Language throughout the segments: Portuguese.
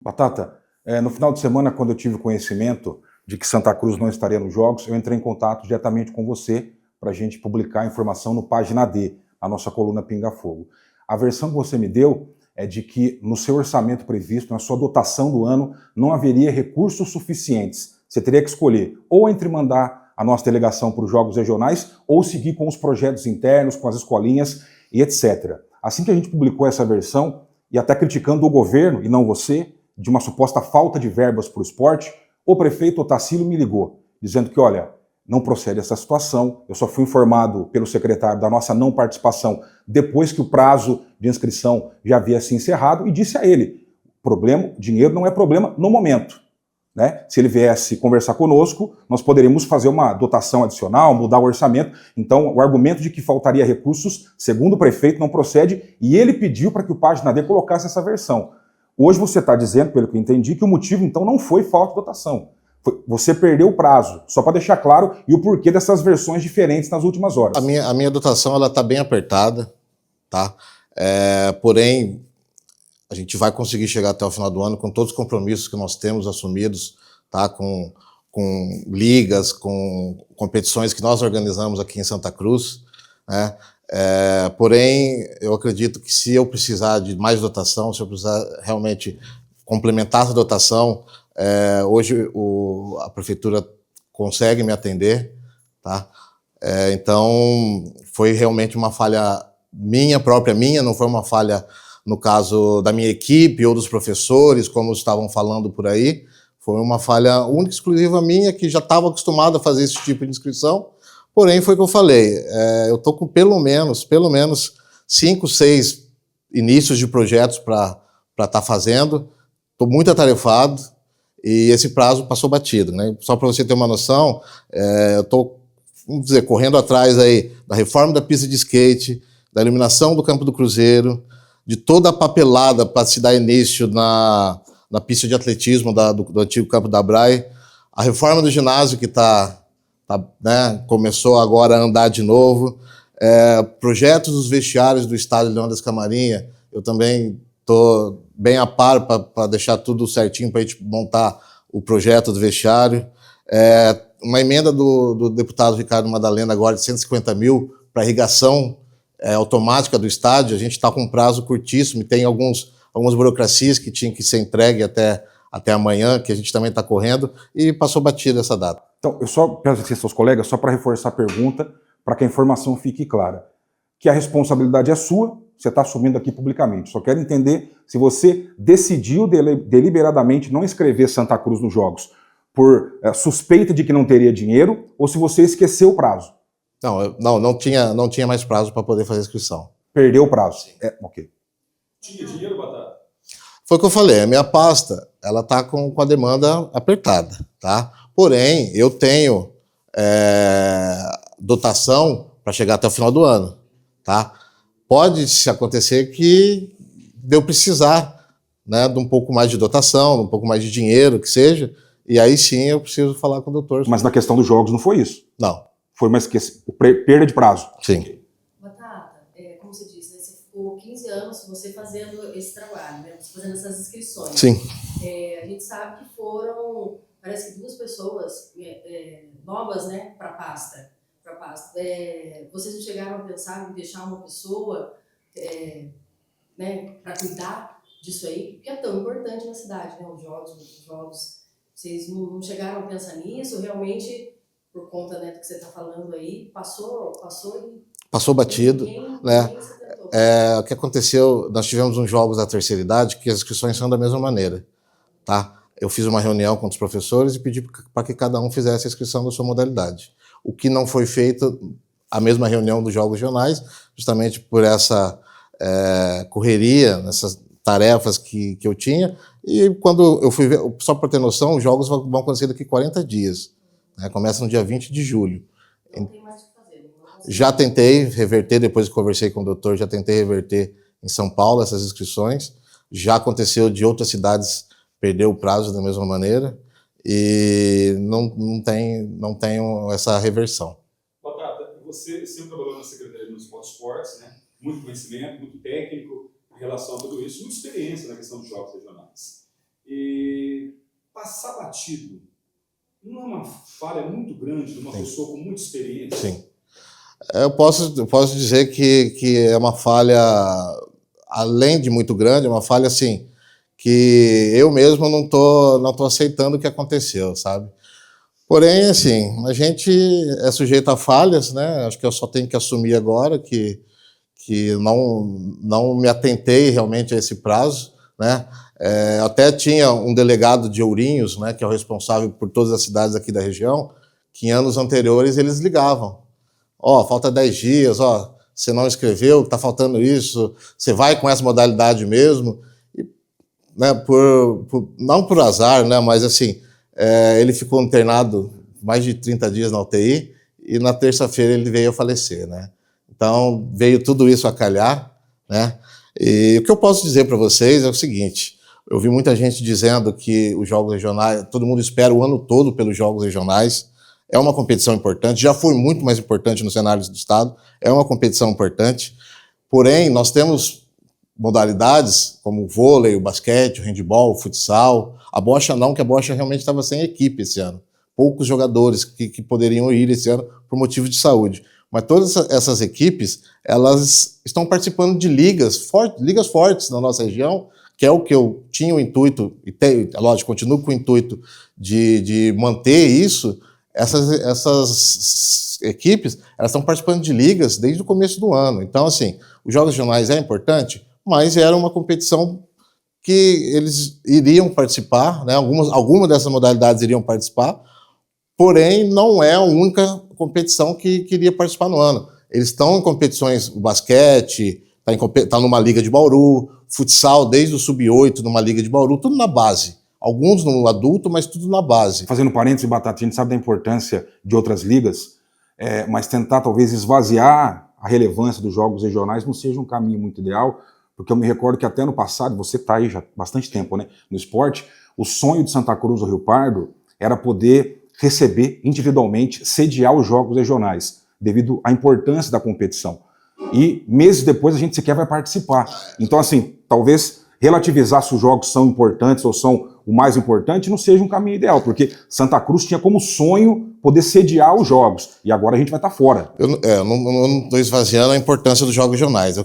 Batata, no final de semana, quando eu tive conhecimento de que Santa Cruz não estaria nos Jogos, eu entrei em contato diretamente com você para a gente publicar a informação no Página D, a nossa coluna Pinga Fogo. A versão que você me deu é de que no seu orçamento previsto, na sua dotação do ano, não haveria recursos suficientes. Você teria que escolher ou entre mandar a nossa delegação para os Jogos Regionais ou seguir com os projetos internos, com as escolinhas e etc. Assim que a gente publicou essa versão, e até criticando o governo, e não você, de uma suposta falta de verbas para o esporte, o prefeito Otacílio me ligou, dizendo que, olha, não procede essa situação, eu só fui informado pelo secretário da nossa não participação depois que o prazo de inscrição já havia se encerrado, e disse a ele, dinheiro não é problema no momento. Né? Se ele viesse conversar conosco, nós poderíamos fazer uma dotação adicional, mudar o orçamento. Então, o argumento de que faltaria recursos, segundo o prefeito, não procede, e ele pediu para que o Página D colocasse essa versão. Hoje você está dizendo, pelo que eu entendi, que o motivo, então, não foi falta de dotação. Você perdeu o prazo, só para deixar claro, e o porquê dessas versões diferentes nas últimas horas. A minha dotação está bem apertada, tá? Porém, a gente vai conseguir chegar até o final do ano com todos os compromissos que nós temos assumidos, tá? Com ligas, com competições que nós organizamos aqui em Santa Cruz, né? Porém, eu acredito que se eu precisar de mais dotação, se eu precisar realmente complementar essa dotação, hoje a prefeitura consegue me atender, tá? Então, foi realmente uma falha minha, não foi uma falha no caso da minha equipe ou dos professores, como estavam falando por aí. Foi uma falha única, exclusiva minha, que já estava acostumado a fazer esse tipo de inscrição. Porém, foi o que eu falei, eu estou com pelo menos 5, 6 inícios de projetos para estar fazendo. Estou muito atarefado e esse prazo passou batido, né? Só para você ter uma noção, eu estou, vamos dizer, correndo atrás aí da reforma da pista de skate, da iluminação do Campo do Cruzeiro, de toda a papelada para se dar início na pista de atletismo do antigo Campo da Brai, a reforma do ginásio que né, começou agora a andar de novo, projetos dos vestiários do estádio Leão das Camarinha, eu também estou bem a par para deixar tudo certinho para a gente montar o projeto do vestiário. Uma emenda do deputado Ricardo Madalena agora de 150 mil para irrigação automática do estádio. A gente está com um prazo curtíssimo e tem algumas burocracias que tinham que ser entregue até amanhã, que a gente também está correndo, e passou batida essa data. Então, eu só peço aqui seus colegas, só para reforçar a pergunta, para que a informação fique clara, que a responsabilidade é sua, você está assumindo aqui publicamente. Só quero entender se você decidiu deliberadamente não inscrever Santa Cruz nos Jogos por suspeita de que não teria dinheiro, ou se você esqueceu o prazo. Não tinha mais prazo para poder fazer a inscrição. Perdeu o prazo. Ok. Tinha dinheiro, Batata? Foi o que eu falei, a minha pasta, ela está com a demanda apertada, tá? Porém, eu tenho dotação para chegar até o final do ano, tá? Pode acontecer que eu precisar, né, de um pouco mais de dotação, de um pouco mais de dinheiro, que seja, e aí sim eu preciso falar com o doutor. Mas na questão dos jogos não foi isso? Não. Foi uma perda de prazo? Sim. Batata, como você disse, né, você ficou 15 anos você fazendo esse trabalho, né, você fazendo essas inscrições. Sim. A gente sabe que foram, parece que 2 pessoas novas, né, para a pasta. Vocês não chegaram a pensar em deixar uma pessoa né, para cuidar disso aí, porque é tão importante na cidade, né, os jogos. Vocês não chegaram a pensar nisso? Realmente, por conta, né, do que você está falando aí, passou batido, né? O que aconteceu, nós tivemos uns jogos da terceira idade que as inscrições são da mesma maneira, tá? Eu fiz uma reunião com os professores e pedi para que cada um fizesse a inscrição da sua modalidade. O que não foi feito, a mesma reunião dos jogos regionais, justamente por essa correria, nessas tarefas que eu tinha, e quando eu fui ver, só para ter noção, os jogos vão acontecer daqui 40 dias, né? Começa no dia 20 de julho. Não tem mais o que fazer. Já tentei reverter, depois que conversei com o doutor, já tentei reverter em São Paulo essas inscrições, já aconteceu de outras cidades perder o prazo da mesma maneira, e não tenho essa reversão. Batata, você sempre trabalhou na Secretaria Municipal de Esportes, né? Muito conhecimento, muito técnico em relação a tudo isso, muita experiência na questão dos jogos regionais. E passar batido não é uma falha muito grande de uma pessoa com muita experiência? Sim. Eu posso dizer que é uma falha, além de muito grande, é uma falha assim, que eu mesmo não tô aceitando o que aconteceu, sabe? Porém, assim, a gente é sujeito a falhas, né? Acho que eu só tenho que assumir agora que não me atentei realmente a esse prazo, né? Até tinha um delegado de Ourinhos, né, que é o responsável por todas as cidades aqui da região, que em anos anteriores eles ligavam. Falta 10 dias, você não escreveu, tá faltando isso, você vai com essa modalidade mesmo, e, né, não por azar, né, mas assim, ele ficou internado mais de 30 dias na UTI, e na terça-feira ele veio a falecer, né. Então, veio tudo isso a calhar, né, e o que eu posso dizer para vocês é o seguinte: eu vi muita gente dizendo que os jogos regionais, todo mundo espera o ano todo pelos jogos regionais. É uma competição importante, já foi muito mais importante no cenário do estado, é uma competição importante. Porém, nós temos modalidades como o vôlei, o basquete, o handebol, o futsal. A bocha não, que a bocha realmente estava sem equipe esse ano. Poucos jogadores que poderiam ir esse ano por motivo de saúde. Mas todas essas equipes, elas estão participando de ligas fortes na nossa região, que é o que eu tinha o intuito, e lógico, continuo com o intuito de manter isso. Essas equipes, elas estão participando de ligas desde o começo do ano. Então, assim, os jogos regionais é importante, mas era uma competição que eles iriam participar, né? Algumas dessas modalidades iriam participar, porém não é a única competição que iria participar no ano. Eles estão em competições, o basquete está numa liga de Bauru, futsal desde o sub-8 numa liga de Bauru, tudo na base. Alguns no adulto, mas tudo na base. Fazendo parênteses, Batata, a gente sabe da importância de outras ligas, mas tentar talvez esvaziar a relevância dos jogos regionais não seja um caminho muito ideal, porque eu me recordo que até no passado, você está aí já há bastante tempo, né, no esporte, o sonho de Santa Cruz do Rio Pardo era poder receber individualmente, sediar os jogos regionais, devido à importância da competição. E meses depois a gente sequer vai participar. Então, assim, talvez relativizar se os jogos são importantes ou são o mais importante não seja um caminho ideal, porque Santa Cruz tinha como sonho poder sediar os jogos, e agora a gente vai estar fora. Eu não estou esvaziando a importância dos jogos regionais.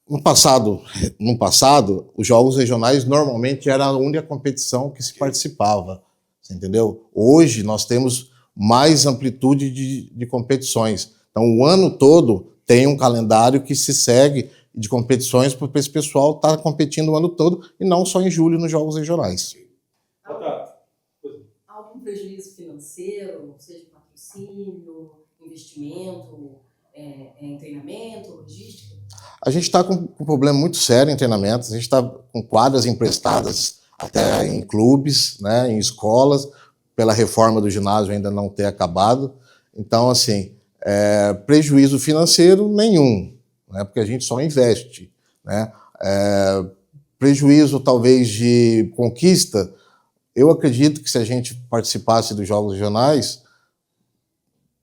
No passado, os jogos regionais normalmente era a única competição que se participava, você entendeu? Hoje nós temos mais amplitude de competições. Então o ano todo tem um calendário que se segue de competições para esse pessoal estar competindo o ano todo e não só em julho nos jogos regionais. Algum prejuízo financeiro, seja patrocínio, investimento, em treinamento, logística? A gente está com um problema muito sério em treinamentos, a gente está com quadras emprestadas até em clubes, né, em escolas, pela reforma do ginásio ainda não ter acabado. Então, assim, prejuízo financeiro nenhum, né, porque a gente só investe, né? Prejuízo talvez de conquista, eu acredito que se a gente participasse dos jogos regionais,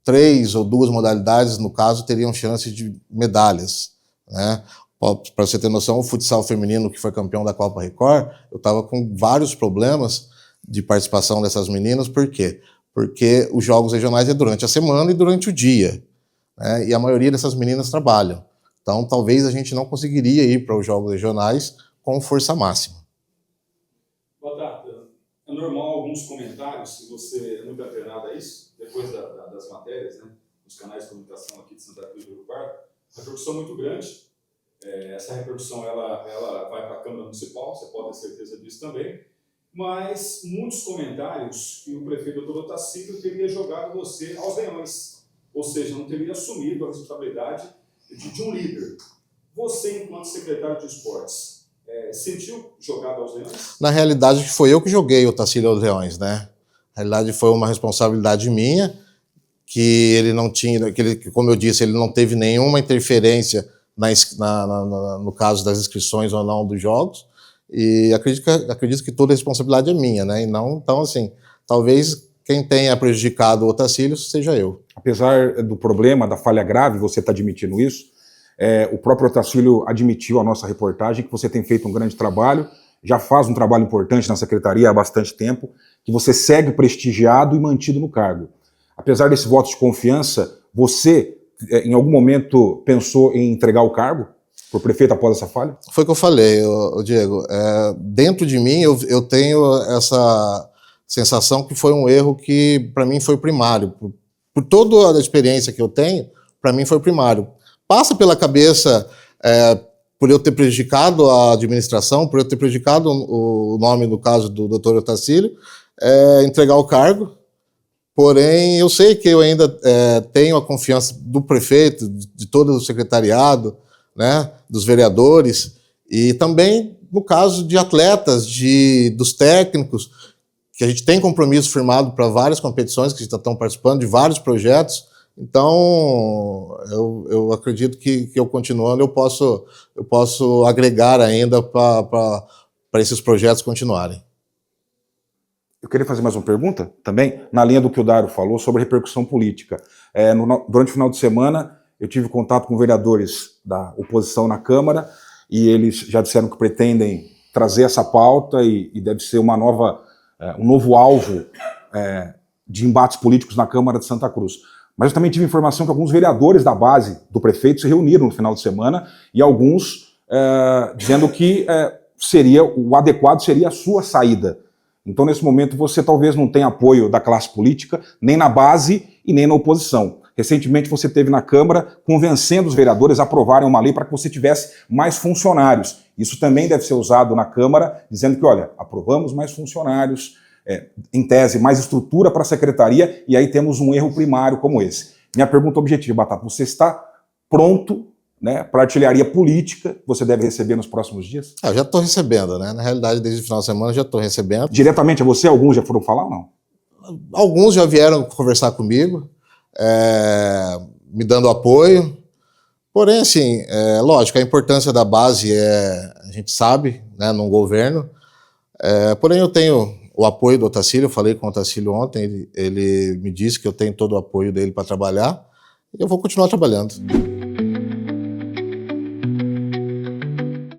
3 ou 2 modalidades, no caso, teriam chance de medalhas, né? Para você ter noção, o futsal feminino, que foi campeão da Copa Record, eu estava com vários problemas de participação dessas meninas. Por quê? Porque os jogos regionais é durante a semana e durante o dia, né? E a maioria dessas meninas trabalham. Então, talvez a gente não conseguiria ir para os jogos regionais com força máxima. Batata, é normal alguns comentários, se você é muito antenado a isso, depois das matérias, né, nos canais de comunicação aqui de Santa Cruz do Rio Pardo, a repercussão é muito grande. Essa repercussão ela vai para a Câmara Municipal, você pode ter certeza disso também, mas muitos comentários que o prefeito Dr. Otacílio teria jogado você aos leões, ou seja, não teria assumido a responsabilidade de um líder. Você, enquanto secretário de esportes, sentiu jogado aos leões? Na realidade, foi eu que joguei o Otacílio aos leões, né? Na realidade, foi uma responsabilidade minha, que ele não tinha, como eu disse, ele não teve nenhuma interferência no caso das inscrições ou não dos jogos, e acredito que toda a responsabilidade é minha, né? E não, então, assim, talvez quem tenha prejudicado o Otacílio seja eu. Apesar do problema, da falha grave, você está admitindo isso, o próprio Otacílio admitiu à nossa reportagem que você tem feito um grande trabalho já faz um trabalho importante na secretaria há bastante tempo, que você segue prestigiado e mantido no cargo. Apesar desse voto de confiança, você, em algum momento, pensou em entregar o cargo para o prefeito após essa falha? Foi o que eu falei, Diego. Dentro de mim, eu tenho essa sensação que foi um erro que, para mim, foi primário. Por toda a experiência que eu tenho, para mim foi primário. Passa pela cabeça, por eu ter prejudicado a administração, por eu ter prejudicado o nome, no caso do Dr. Otacílio, entregar o cargo. Porém, eu sei que eu ainda tenho a confiança do prefeito, de todo o secretariado, né, dos vereadores, e também no caso de atletas, dos técnicos, que a gente tem compromisso firmado para várias competições que estão participando, de vários projetos. Então, eu acredito que eu continuando, eu posso agregar ainda para esses projetos continuarem. Eu queria fazer mais uma pergunta também, na linha do que o Dário falou sobre repercussão política. Durante o final de semana, eu tive contato com vereadores da oposição na Câmara e eles já disseram que pretendem trazer essa pauta e deve ser um novo alvo de embates políticos na Câmara de Santa Cruz. Mas eu também tive informação que alguns vereadores da base do prefeito se reuniram no final de semana e alguns dizendo que o adequado seria a sua saída. Então, nesse momento, você talvez não tenha apoio da classe política, nem na base e nem na oposição. Recentemente, você esteve na Câmara convencendo os vereadores a aprovarem uma lei para que você tivesse mais funcionários. Isso também deve ser usado na Câmara, dizendo que, olha, aprovamos mais funcionários, em tese, mais estrutura para a secretaria, e aí temos um erro primário como esse. Minha pergunta objetiva, Batata, você está pronto, né, para a artilharia política que você deve receber nos próximos dias? Eu já estou recebendo, né? Na realidade, desde o final de semana, eu já estou recebendo. Diretamente a você, alguns já foram falar ou não? Alguns já vieram conversar comigo, me dando apoio. Porém, assim, lógico, a importância da base a gente sabe, né, num governo. Porém, eu tenho o apoio do Otacílio, eu falei com o Otacílio ontem, ele me disse que eu tenho todo o apoio dele para trabalhar, e eu vou continuar trabalhando.